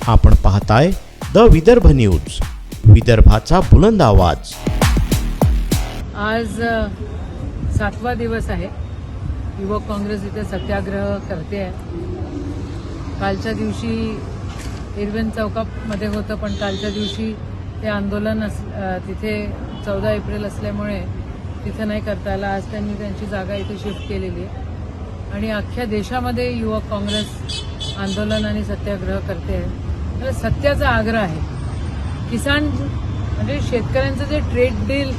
आपण पाहताय the Vidarbha news, विदर्भाचा बुलंद आवाज। आज 7वा दिवस आहे। युवक काँग्रेस इथे सत्याग्रह करते आहे। कालच्या दिवशी इरविन चौकामध्ये होतं, पण कालच्या दिवशी ते आंदोलन तिथे 14 एप्रिल असल्यामुळे तिथे नाही करता आलं। आज त्यांनी त्यांची जागा इथे शिफ्ट केलेली आहे आणि अख्ख्या देशामध्ये युवक काँग्रेस आंदोलन आणि सत्याग्रह करते आहे। तर सत्याचा आग्रह आहे। किसान म्हणजे शेतकऱ्यांचं जे ट्रेड डील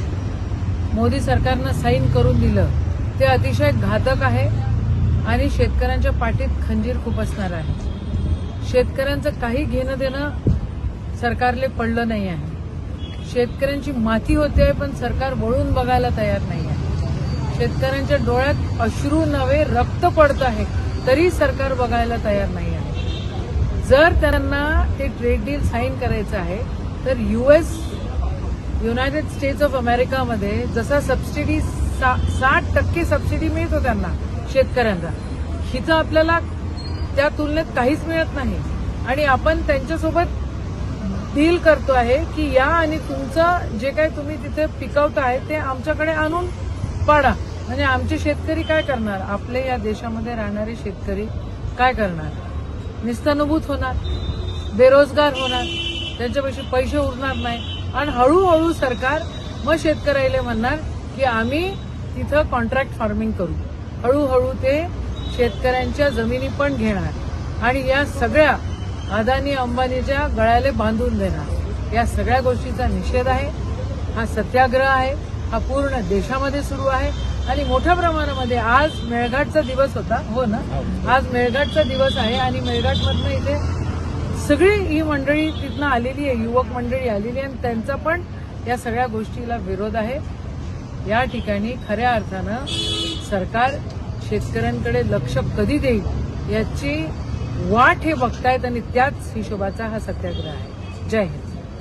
मोदी सरकारनं साईन करून दिलं ते अतिशय घातक आहे आणि शेतकऱ्यांच्या पाठीत खंजीर खुपसणार आहे। शेतकऱ्यांचं काही घेणं देणं सरकारले पडलं नाही आहे। शेतकऱ्यांची माती होते आहे, पण सरकार वळून बघायला तयार नाही आहे। शेतकऱ्यांच्या डोळ्यात अश्रू नव्हे रक्त पडत आहे, तरी सरकार बघायला तयार नाही आहे। जर त्यांना ते ट्रेड डील साईन करायचं आहे तर युनायटेड स्टेट्स ऑफ अमेरिकामध्ये जसा सबसिडी 60% सबसिडी मिळतो त्यांना शेतकऱ्यांना, हिचं आपल्याला त्या तुलनेत काहीच मिळत नाही आणि आपण त्यांच्यासोबत डील करतो आहे की या आणि तुमचं जे काही तुम्ही तिथे पिकवताय ते आमच्याकडे आणून पाडा। म्हणजे आमचे शेतकरी काय करणार? आपले या देशामध्ये राहणारे शेतकरी काय करणार? निस्तानुभूत होणार, बेरोजगार होणार, त्यांच्यापाशी पैसे उरणार नाही आणि हळूहळू सरकार मग शेतकऱ्याला म्हणणार की आम्ही तिथं कॉन्ट्रॅक्ट फार्मिंग करू। हळूहळू ते शेतकऱ्यांच्या जमिनी पण घेणार आणि या सगळ्या अदानी अंबानीच्या गळ्याला बांधून देणार। या सगळ्या गोष्टीचा निषेध आहे। हा सत्याग्रह आहे, हा पूर्ण देशामध्ये सुरू आहे आणि मोठ्या प्रमाणामध्ये आज मेळघाटचा दिवस होता, हो ना? आज मेळघाटचा दिवस आहे आणि मेळघाटमधनं इथे सगळी ही मंडळी तिथनं आलेली आहे, युवक मंडळी आलेली आहे आणि त्यांचा पण या सगळ्या गोष्टीला विरोध आहे। या ठिकाणी खऱ्या अर्थानं सरकार शेतकऱ्यांकडे लक्ष कधी देईल याची वाट हे बघतायत आणि त्याच हिशोबाचा हा सत्याग्रह आहे। जय हिंद।